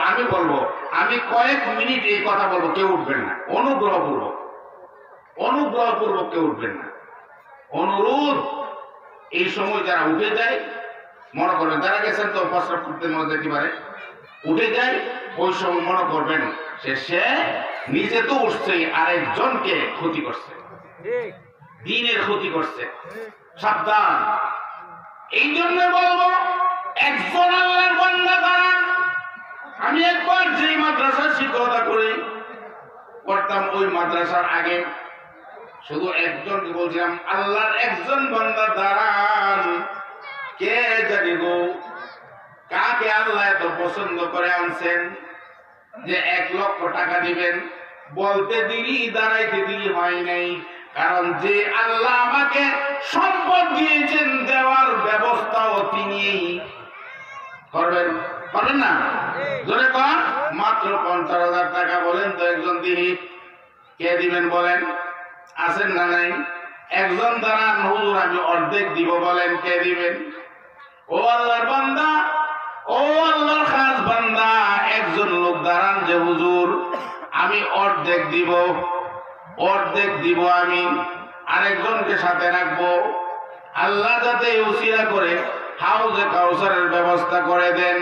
আমি বলবো, আমি কয়েক মিনিট এই কথা বলবো, কেউ উঠবেন না, অনুগ্রহপূর্বক কেউ উঠবেন না। অনুরোধ, এই সময় যারা উঠে যায়, মনে করবেন যারা গেছেন তো প্রস্রাব করতে মনে যেতে পারে, উঠে যায়, ওই সময় মনে করবেন সে নিজে তো উঠছে, আরেকজনকে ক্ষতি করছে, দিনের ক্ষতি করছে। সাবধান। এই জন্য বলবো, একজন আল্লাহর বান্দা দাঁড়ান। আমি একবার যেই মাদ্রাসার শিক্ষকতা করতাম, ওই মাদ্রাসার আগে শুধু একজনকে বলছিলাম, আল্লাহর একজন বান্দা দাঁড়ান। কে জানি গো, কাকে আল্লাহ এত পছন্দ করে আনছেন যে 1 লক্ষ টাকা দিবেন, বলতে দিলি দাঁড়াইতে দিলি হয় নাই। কারণ যে আল্লাহ আমাকে সম্পদ দিয়েছেন, দেওয়ার ব্যবস্থাও তিনি করবেন, পারেন না? জোরে কর, মাত্র 50,000 টাকা বলেন তো একজন দিনই, কে দিবেন বলেন? আছেন না নাই? একজন দাঁড়ান, হুজুর আমি অর্ধেক দিব বলেন, কে দিবেন? ও আল্লাহর বান্দা, ও আল্লাহর খাস বান্দা, একজন লোক দাঁড়ান যে হুজুর আমি অর্ধেক দিব আমি, আরেকজনকে সাথে রাখবো। আল্লাহ যাতে উসিলা করে হাউজে কাউসারের ব্যবস্থা করে দেন।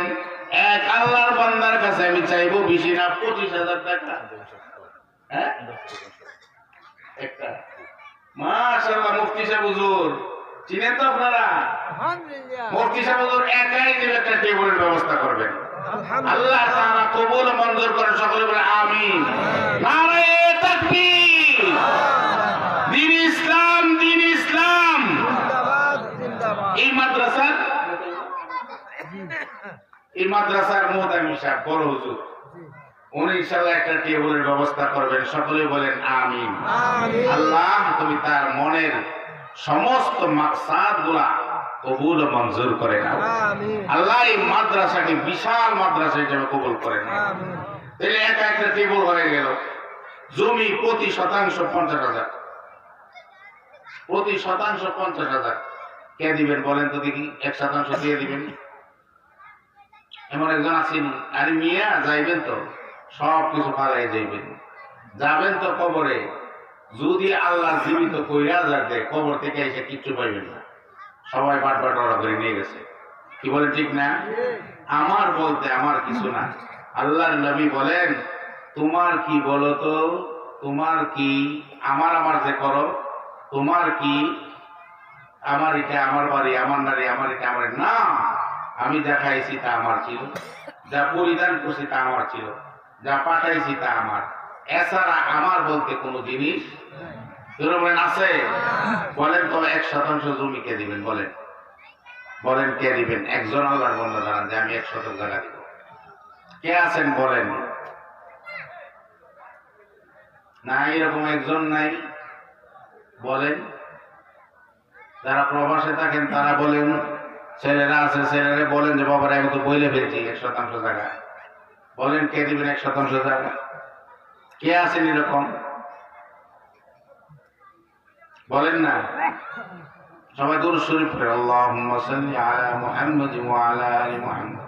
এক আল্লাহর বান্দার কাছে আমি চাইবো বেশি না, 25,000 টাকা। হ্যাঁ, একটা মাশাআল্লাহ। মুফতি সাহেব হুজুর চিনেন তো আপনারা? মুফতি সাহেব হুজুর একাই দিলে একটা টেবিলের ব্যবস্থা করবেন। আল্লাহ তাআলা কবুল মঞ্জুর করেন, সকলে বলে আমিন। নারে তাকবীর। দ্বীন ইসলাম, দ্বীন ইসলাম। এই মাদ্রাসার মুহতামিম সাহেব, বড় হুজুর, উনি ইনশাআল্লাহ একটা টেবিলের ব্যবস্থা করবেন, সকলে বলেন আমিন। আল্লাহ তুমি তার মনের সমস্ত মাকসাদগুলা কবুল মঞ্জুর করে নাও। আল্লাহ এই মাদ্রাসাকে বিশাল মাদ্রাসা হিসেবে কবুল করে নাও। তাহলে একা একটা টেবিল হয়ে গেল। জমি প্রতি শতাংশ 50,000, প্রতি শতাংশ 50,000। কে দিবেন বলেন তো দেখি? 1% দিয়ে দিবেন। এমন একজন আছেন, আরে মিয়া যাইবেন তো, সব কিছু ফালাই যাবেন তো কবরে, যদি আল্লাহ জীবিত কইরা যাবে, কবর থেকে এসে কিচ্ছু পাইবেন না, সবাই বাট করে নিয়ে গেছে। কি বলে ঠিক না? আমার বলতে আমার কিছু না। আল্লাহর নবী বলেন, তোমার কি বলো তো, তোমার কি, আমার যে করো, তোমার কি, আমার এটা আমার বাড়ি, আমার নারী, আমার এটা আমার না, আমি যা খাইছি তা আমার ছিল, যা পরিধান করছি তা আমার ছিল, যা পাঠাইছি তা আমার, এছাড়া আমার বলতে কোনো জিনিস বলেন আছে? বলেন তো 1% জমি কে দিবেন বলেন? বলেন কে দিবেন? একজন আল্লাহর বান্দা জানান যে আমি 100 জায়গা দিব। কে আছেন বলেন? না, এরকম একজন নাই। বলেন, যারা প্রবাসে থাকেন তারা বলেন, ছেলেরা আছে ছেলেরা বলেন যে বাবার আমি তো বইলে ফেলছি 1% জায়গা, বলেন কে দিবেন 1% জায়গা? কে আছেন এরকম? বলেন না। সবাই দুরূদ শরীফ পড়ে, আল্লাহুম্মা সাল্লি আলা মুহাম্মাদ ওয়া আলা আলি মুহাম্মাদ।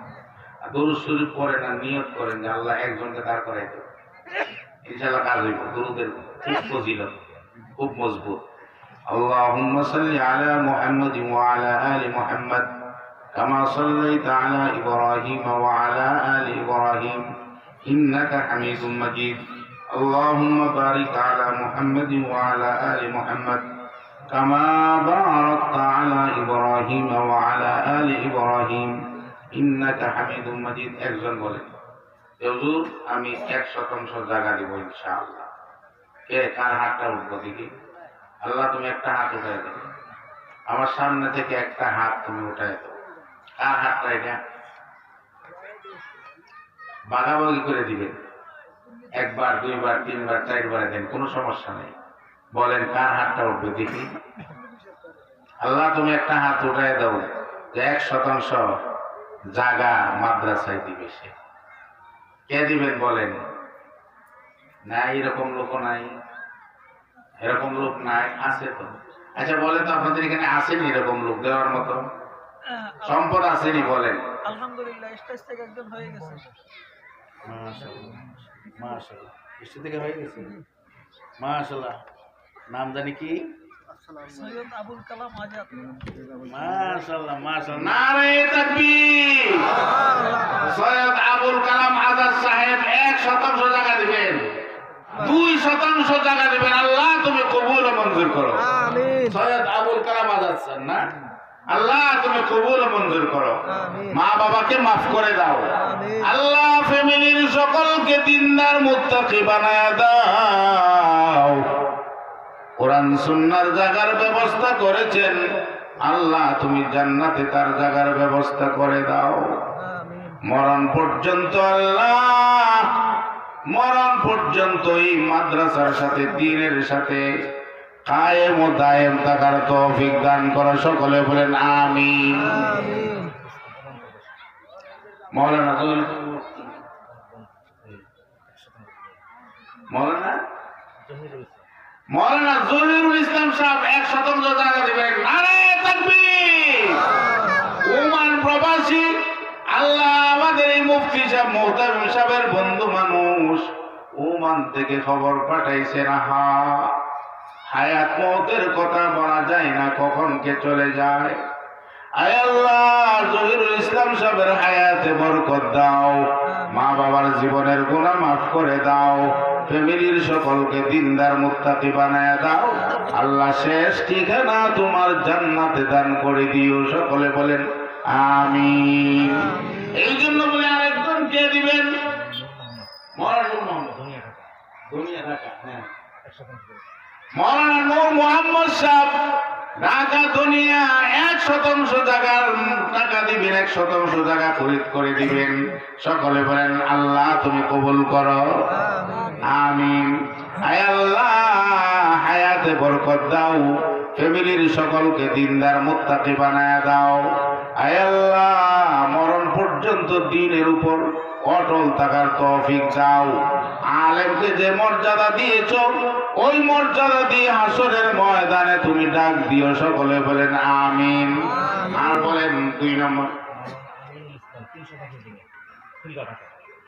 দুরূদ শরীফ পড়েন আর নিয়ত করেন যে আল্লাহ একজনকে দাঁড় করাই দেব, ইনশাআল্লাহ কাজ হইব। দুরূদের খুব ফজিলত, খুব মজবুত। আল্লাহুম্মা সাল্লি আলা মুহাম্মাদ ওয়া আলা আলি মুহাম্মাদ কামা সাল্লাইতা আলা ইব্রাহিম ওয়া আলা আলি ইব্রাহিম ইন্নাকা হামিদুম মাজিদ। আল্লাহুম্মা বারিক আলা মুহাম্মাদ ওয়া আলা আলি মুহাম্মাদ কামা বারাকতা আলা ইব্রাহিম ওয়া আলা আলি ইব্রাহিম ইন্নাকা হামিদুম মাজিদ। একজন বলেন, হুজুর আমি 1% জায়গা দিব ইনশাআল্লাহ। কে, কার হাতটা উঠবো দেখি? আল্লাহ তুমি একটা হাত উঠাই দাও, আমার সামনে থেকে একটা হাত তুমি উঠাই দাও। কার হাতটা এটা? ভাগাভাগি করে দিবেন, 1 বার 2 বার 3 বার 4 বার দেন, কোনো সমস্যা নেই। বলেন কার হাতটা উঠবে দেখি? আল্লাহ তুমি একটা হাত উঠাই দাও যে 1% জায়গা মাদ্রাসায় দিবে। সে কে দিবেন বলেন? নাই, এরকম লোক নাই, এরকম লোক নাই। আছে তো? আচ্ছা বলেন তো, আপনাদের এখানে আসেনি এরকম লোক দেওয়ার মতো? সম্পদ আসেনি? বলেন। আলহামদুলিল্লাহ, স্টেজ থেকে একজন হয়ে গেছে। মাশাআল্লাহ মাশাআল্লাহ বৃষ্টি থেকে হয়ে গেছে মাশাআল্লাহ নাম জানি কি সৈয়দ আবুল কালাম আজাদ। মাশাআল্লাহ মাশাআল্লাহ নারে তাকবীর। সৈয়দ আবুল কালাম আজাদ সাহেব 1% জায়গা দিবেন, 2% জায়গা দিবেন। আল্লাহ তুমি কবুল ও মঞ্জুর করো। আমিন সৈয়দ আবুল কালাম আজাদ স্যার না আল্লাহ তুমি কবুল ও মঞ্জুর করো। আমিন মা বাবাকে মাফ করে দাও। আমিন আল্লাহ ফ্যামিলির সকলকে দিনদার মুত্তাকি বানায় দাও। কোরআন সুন্নাহর জায়গার ব্যবস্থা করেছেন, আল্লাহ তুমি জান্নাতে তার জায়গার ব্যবস্থা করে দাও। আমিন মরণ পর্যন্ত আল্লাহ, মরণ পর্যন্ত এই মাদ্রাসার সাথে দ্বীনের সাথে কায়েম ও দায়েম থাকার তৌফিক দান করো। সকলে বলেন আমিন। আমিন মৌলানা মৌলানা মৌলানা জহিরুল ইসলাম সাহেব 1% জায়গা দিবেন। নারে তাকবীর। ওমান প্রবাসী, আল্লাহ আমাদের এই মুফতি সাহেব মোহতামিম সাহেবের বন্ধু মানুষ ওমান থেকে খবর পাঠাইছেন। হায়াত মৌতের কথা বলা যায় না, কখন কে চলে যায়। আয় আল্লাহ জহিরুল ইসলাম সাহেবের হায়াতে বরকত দাও, মা বাবার জীবনের গুনাহ মাফ করে দাও, ফ্যামিলির সকলকে দিনদার মুত্তাকি বানায় দাও। আল্লাহ শেষ ঠিকানা তোমার জান্নাতে দান করে দিও। সকলে বলেন আমিন। এই জন্য বলে আরেকজন কে দিবেন? দুনিয়া ঢাকা, হ্যাঁ মৌলানা নূর মোহাম্মদ সাহেব ঢাকা দুনিয়া 1% জায়গার টাকা দিবেন, 1% জায়গা খরিদ করে দিবেন। সকলে বলেন আল্লাহ তুমি কবুল করো। আমিন। আয় আল্লাহ হায়াতে বরকত দাও, ফ্যামিলির সকলকে দিনদার মুত্তাকি বানায় দাও। আয় আল্লাহ মরণ পর্যন্ত দ্বীনের উপর অটল থাকার তৌফিক দাও। আলেমকে যে মর্যাদা দিয়েছ ওই মর্যাদা দিয়ে হাসরের ময়দানে তুমি ডাক দিও। সকলে বলেন আমিন। আর বলেন 2 নম্বর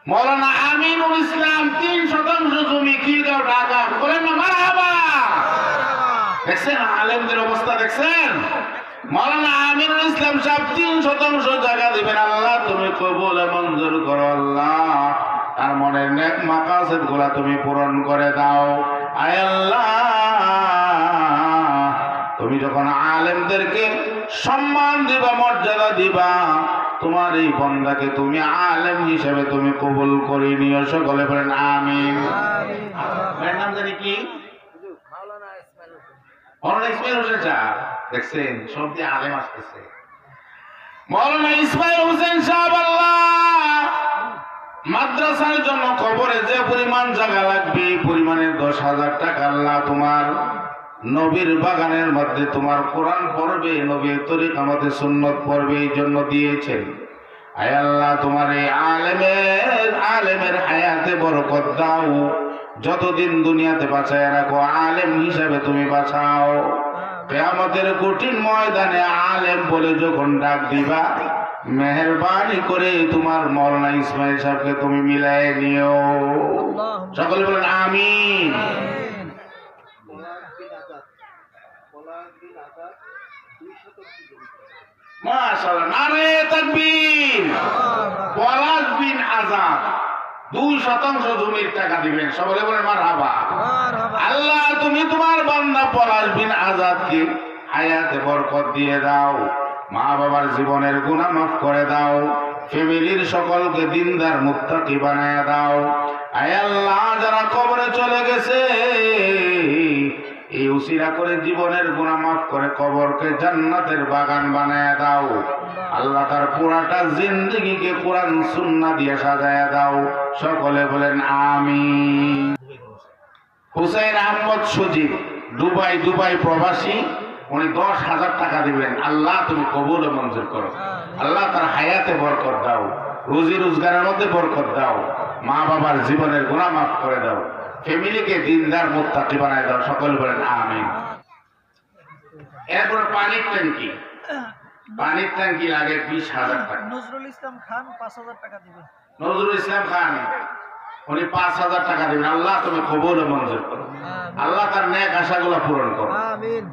মৌলানা আমিনুল ইসলাম 3% জমি খিলগাঁও ঢাকা। বলেন না মারহাবা। দেখছেন আলেমদের অবস্থা দেখছেন? মৌলানা আমিনুল ইসলাম সাহেব 3% জায়গা দিবেন। আল্লাহ তুমি কবুল মঞ্জুর করো। আল্লাহ তার মনের নেক মাকাসিদ গুলা তুমি পূরণ করে দাও। আয় আল্লাহ তুমি যখন আলেমদেরকে সম্মান দিবা, মর্যাদা দিবা, তোমার এই বন্দাকে তুমি আলেম হিসেবে তুমি কবুল করে নিও। সকলে বলেন আমিন। আপনার নাম জানি কি? মৌলানা ইসমাইল হোসেন সাহেব। দেখছেন সব দিয়ে আলেম আসতেছে। মৌলানা ইসমাইল হোসেন সাহেব আল্লাহ মাদ্রাসার জন্য কবরে যে পরিমাণ জায়গা লাগবে পরিমাণের 10,000 টাকা আল্লাহ তোমার নবীর বাগানের মধ্যে তোমার কোরআন পড়বে, নবীর তরিকা মতে সুন্নত পড়বে এই জন্য দিয়েছেন। আয় আল্লাহ তোমার এই আলেমের হায়াতে বরকত দাও, যতদিন দুনিয়াতে বাঁচায় রাখো আলেম হিসাবে তুমি বাঁচাও। কিয়ামতের কঠিন ময়দানে আলেম বলে যখন ডাক দিবা মেহেরবানি করে তোমার মৌলানা ইসমাইল সাহেবকে তুমি মিলাই নিও। সকলে বলেন আমিন। মাশাআল্লাহ নারে তাকবীর। পলাশ বিন আজাদ 2% জমির টাকা দিবেন। সকলে বলেন মারহাবা। আল্লাহ তুমি তোমার বান্দা পলাশ বিন আজাদকে হায়াতে বরকত দিয়ে দাও, মা বাবার জীবনের গুনাহ মাফ করে দাও, ফ্যামিলির সকলকে দিনদার মুত্তাকি বানায় দাও। আয় আল্লাহ যারা কবরে চলে গেছে এই উসিলা করে জীবনের গুনাহ মাফ করে কবরকে জান্নাতের বাগান বানায় দাও। আল্লাহ তার পুরাটা জিন্দেগিকে কোরআন সুন্নাহ দিয়ে সাজায় দাও। সকলে বলেন আমিন। হুসাইন আহমদ সজীব দুবাই প্রবাসী, উনি 10,000 টাকা দিবেন। আল্লাহ তুমি কবুল ও মঞ্জুর করো। আল্লাহ তার হায়াতে বরকত দাও, রুজি রোজগারের মধ্যে বরকত দাও, মা বাবার জীবনের গুনাহ মাফ করে দাও, ফ্যামিলিকে দিনদার মুত্তাকি বানায় দাও। সকলে বলেন আমিন। এরপরে পানির ট্যাঙ্কি লাগে 20,000 টাকা। নজরুল ইসলাম খান 5,000 টাকা দিবেন। নজরুল ইসলাম খান উনি 5,000 টাকা দিবেন। আল্লাহ তুমি কবুল ও মঞ্জুর করো। আল্লাহ তার নেক আশাগুলো পূরণ করো। আমিন।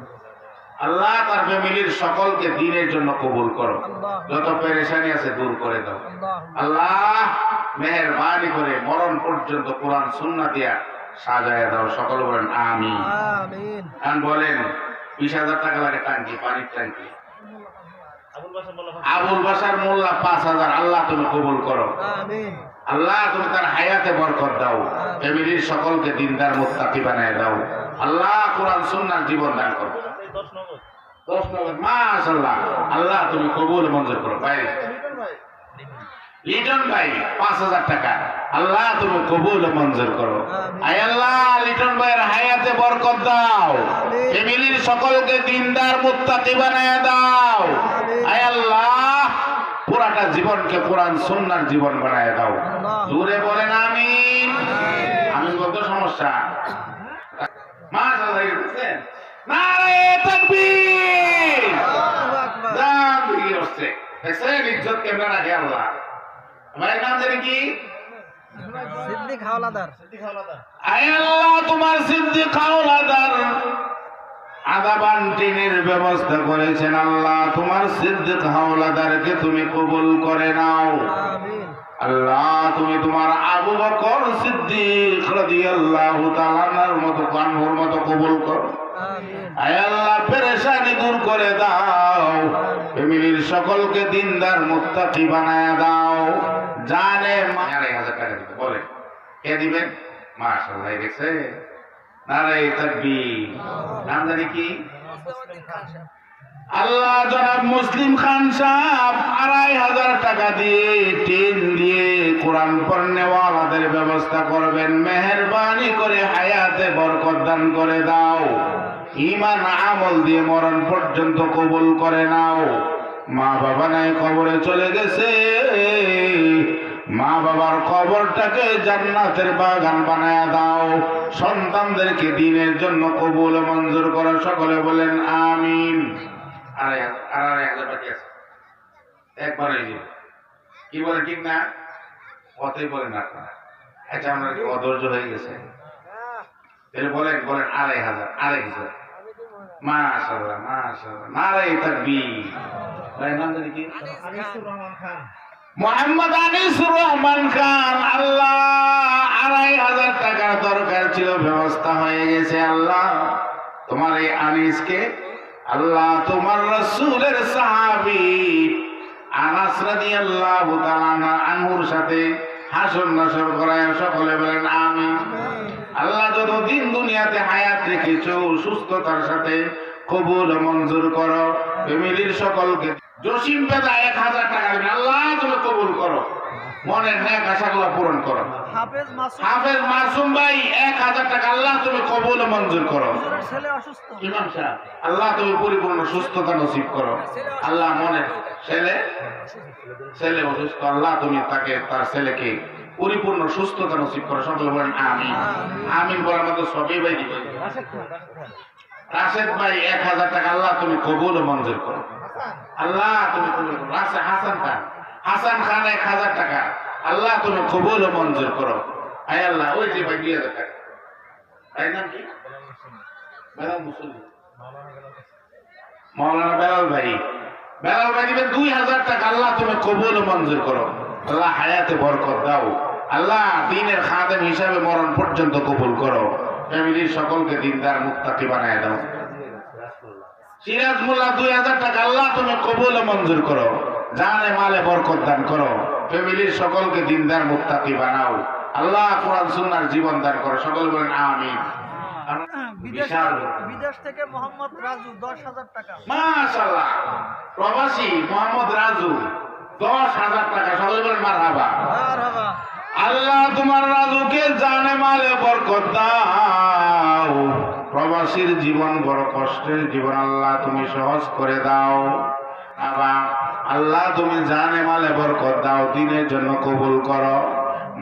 আল্লাহ তার ফ্যামিলির সকলকে দ্বীনের জন্য কবুল করো। আল্লাহ। যত পেরেশানি আছে দূর করে দাও। আল্লাহ। আল্লাহ মেহেরবানি করে মরণ পর্যন্ত কোরআন সুন্নাহ দিয়া সাজায় দাও। সকল বলেন আমিন। আমিন। আর বলেন 20,000 টাকা লাগে টাঙ্কি, পানির টাঙ্কি। আবুল বাসার মোল্লা 5,000। আল্লাহ তুমি কবুল করো। আমিন। আল্লাহ তুমি তার হায়াতে বরকত দাও। ফ্যামিলির সকলকে দিনদার মুত্তাকি বানায় দাও। আল্লাহ কোরআন সুন্নাহর জীবন দান করো। 10 নগদ মাশাআল্লাহ। আল্লাহ তুমি কবুল মঞ্জুর করো। ভাই লিটন ভাই 5,000 টাকা। আল্লাহ তুমি কবুল মঞ্জুর করো। আয় আল্লাহ লিটন ভাইয়ের হায়াতে বরকত দাও। ফ্যামিলির সকলকে দিনদার মুত্তাকি বানায় দাও। আয় আল্লাহ পুরাটা জীবনকে কোরআন সুন্নাহর জীবন বানায় দাও। জোরে বলেন আমিন। আমিন বলতে সমস্যা। মাশাআল্লাহ দেখছেন? নারে তাকবীর। আল্লাহু আকবার। দাম দিয়ে আসছে। দেখছেন ইজ্জত কেমন রাখে আল্লাহ। আমার নাম জানি কি? সিদ্দিক হাওলাদার। আয় আল্লাহ তোমার সিদ্দিক হাওলাদার আদা বান্টিনের ব্যবস্থা করেছেন। আল্লাহ তোমার সিদ্দিক হাওলাদারকে তুমি কবুল করে নাও। আমিন। আল্লাহ তুমি তোমার আবু বকর সিদ্দিক রাদিয়াল্লাহু তাআলার মতো কানভর মতো কবুল করো। আমিন। আয় আল্লাহ পেরেশানি দূর করে দাও। ফ্যামিলির সকলকে দিনদার মুত্তাকি বানায় দাও। জানে 4,000 টাকা দিতে বলে কে দিবেন? মাশাআল্লাহ দেখছে। নারে তাকবীর। নাম জানি কি? আল্লাহ জনাব মুসলিম খান সাহেব 2,500 টাকা দিয়ে টিন দিয়ে কোরআন পড়নেওয়ালাদের ব্যবস্থা করবেন। মেহেরবানি করে হায়াতে বরকত দান করে দাও। ঈমান আমল দিয়ে মরণ পর্যন্ত কবুল করে নাও। মা বাবা নাই কবরে চলে গেছে। মা বাবার কবরটাকে জান্নাতের বাগান বানায় দাও। সন্তানদেরকে দ্বীনের জন্য কবুল ও মঞ্জুর করো। সকলে বলেন আমিন। আর 1,000 বাকি আছে। একবারে কি বলে ঠিক না? কতই বলেন আপনারা। আচ্ছা আমরা কি অধৈর্য হয়ে গেছে? তাহলে বলেন 2,500। মাশাআল্লাহ মাশাআল্লাহ। নারে তাকবীর। ভাই নাম জানি কি? মোহাম্মদ আনিসুর রহমান খান। আল্লাহ 2,500 টাকার দরকার ছিল, ব্যবস্থা হয়ে গেছে। আল্লাহ তোমার এই আনিসকে আল্লাহ তোমার রাসূলের সাহাবী আনাস রাদিয়াল্লাহু তাআলা আনহুর সাথে হাসর নাসর করায়। সকলে বলেন আমিন। আল্লাহ যতদিন দুনিয়াতে হায়াত রেখেছো সুস্থতার সাথে কবুল ও মঞ্জুর করো। ফ্যামিলির সকলকে জসিম পেদা 1,000 টাকা দিবেন। আল্লাহ তুমি কবুল করো। মনের নেক আশাগুলো পূরণ করো। হাফেজ মাসুম ভাই 1,000 টাকা। আল্লাহ তুমি কবুল ও মঞ্জুর করো। ছেলে অসুস্থ। ইমাম সাহেব আল্লাহ তুমি পরিপূর্ণ সুস্থতা নসিব করো। আল্লাহ মনে ছেলে অসুস্থ। আল্লাহ তুমি তাকে তার ছেলেকে পরিপূর্ণ সুস্থতা নসিব করো। সকলে বলেন আমিন। আমিন বলার মতো সবই ভাই দিবে। রাশেদ ভাই 1,000 টাকা। আল্লাহ তুমি কবুল ও মঞ্জুর করো। আল্লাহ তুমি কবুল করো। হাসান খান 1,000 টাকা। আল্লাহ তুমি কবুল ও মঞ্জুর করো। আয় আল্লাহ ওই যে ভাই 2,000 টাকা। তাই নাম কি? বেলাল মুসল্লি। মাওলানা বেলাল ভাই দিবেন 2,000 টাকা। আল্লাহ তুমি কবুল ও মঞ্জুর করো। আল্লাহ হায়াতে বরকত দাও। আল্লাহ দ্বীনের খাদেম হিসাবে মরণ পর্যন্ত কবুল করো। ফ্যামিলির সকলকে দিনদার মুত্তাকি বানায় দাও। সিরাজ মোল্লা 2,000 টাকা। আল্লাহ তুমি কবুল ও মঞ্জুর করো। জানে মালে বরকত দান করো। ফ্যামিলির সকলকে দিনদার মুত্তাকি বানাও। আল্লাহ কোরআন সুন্নাহর জীবন দান করো। সকলে বলেন আমিন। বিদেশ থেকে মোহাম্মদ রাজু 10,000 টাকা। মাশাআল্লাহ প্রবাসী মোহাম্মদ রাজু 10,000 টাকা। সকলে বলেন মারহাবা। মারহাবা। আল্লাহ তোমার রাজুকে জানে মালে বরকত দাও। প্রবাসীর জীবন বড় কষ্টের জীবন। আল্লাহ তুমি সহজ করে দাও। আল্লাহ তুমি জানে মালে বরকত দাও। দিনের জন্য কবুল করো।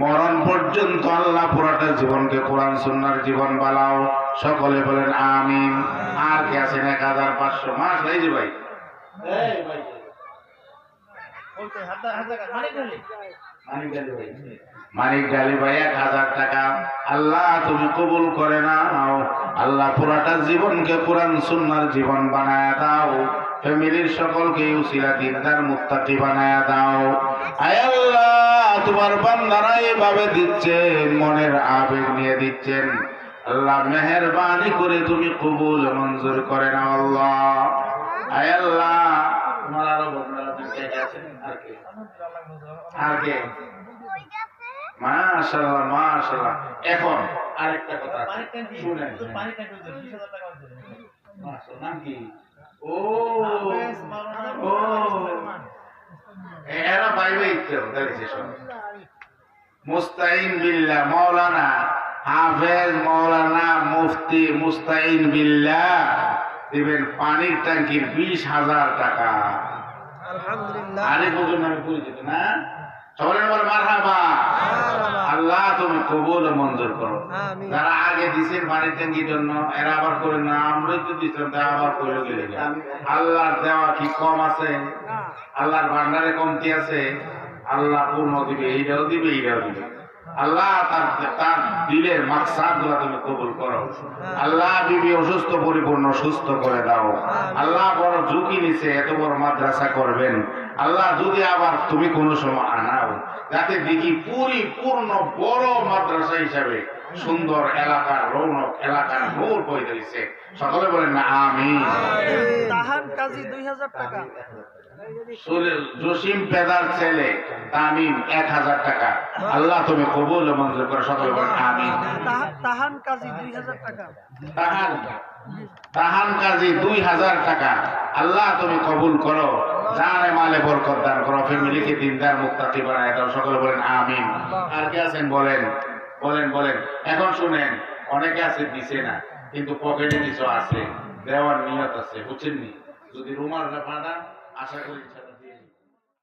মরণ পর্যন্ত আল্লাহ পুরাটা জীবনকে কোরআন সুন্নাহর জীবন বানাও। সকলে বলেন আমিন। আর কে আছেন? 1,500 মাস এই যে ভাই মানিক গালি ভাই 1000 টাকা। আল্লাহ তুমি কবুল করে নাও। আল্লাহ পুরাটা জীবনকে কোরআন সুন্নাহর জীবন বানায় দাও। ফ্যামিলির সকলকে উসিলা দিনদার মুত্তাকি বানায় দাও। আয় আল্লাহ, তোমার বান্দারা এভাবে দিচ্ছেন, মনের আবেগ নিয়ে দিচ্ছেন। আল্লাহ মেহেরবানি করে তুমি কবুল মঞ্জুর করে নাও আল্লাহ। আয় আল্লাহ, তোমার আরো বন্ধুরা কে আছেন? আর কে? মাশাআল্লাহ মাশাআল্লাহ। এখন আরেকটা কথা শুনেন। মাশাআল্লাহ, নাম কি? ও ও এরা পাইবে ইচ্ছে দাঁড়িয়েছে সব। মুস্তাইন বিল্লাহ মাওলানা হাফেজ মাওলানা মুফতি মুস্তাইন বিল্লাহ দিবেন পানির ট্যাঙ্কির 20,000 টাকা। আলহামদুলিল্লাহ। আরে বুঝুন আমি পরিচিত না? সবাই বলে মারহাবা। আল্লাহ তুমি কবুল ও মঞ্জুর করো। আমিন। যারা আগে দিছেন পানির ট্যাঙ্কির জন্য এরা আবার করেন না, আমরাই তো দিচ্ছেন তা আবার কইলো গেলে আল্লাহর দেওয়া কি কম আছে? আল্লাহর ভান্ডারে কমতি আছে? আল্লাহ পূর্ণ দিবে, এইটাও দিবে এইটাও দিবে। আল্লাহ তার দিলের মাকসাদ গুলা তুমি কবুল করো। আল্লাহ বিবি অসুস্থ পরিপূর্ণ সুস্থ করে দাও। আল্লাহ বড় ঝুঁকি নিছে, এত বড় মাদ্রাসা করবেন। আল্লাহ যদি আবার তুমি কোনো সময় আনাও, যাতে দেখি পরিপূর্ণ বড় মাদ্রাসা হিসাবে সুন্দর এলাকার রৌনক, এলাকার নূর বইতে দিচ্ছে। সকলে বলেন না আমিন। তাহান কাজী 2000 টাকা। জসিম পেদার ছেলে তামিম 1000 টাকা। আল্লাহ তুমি কবুল ও মঞ্জুর করে। সকলে বলেন আমিন। তাহান কাজী 2000 টাকা। তাহান কাজী 2000 টাকা। আল্লাহ তুমি কবুল করো, জানে মালে বরকত দান করো, ফ্যামিলিকে দিনদার মুত্তাকি বানায় দাও। সকলে বলেন আমিন। আর কে আছেন বলেন বলেন বলেন। এখন শুনেন, অনেকে আছে দিছে না, কিন্তু পকেটে কিছু আছে, দেওয়ার নিয়ত আছে, বুঝছেন নি? যদি রুমালটা পাঠান আশা করি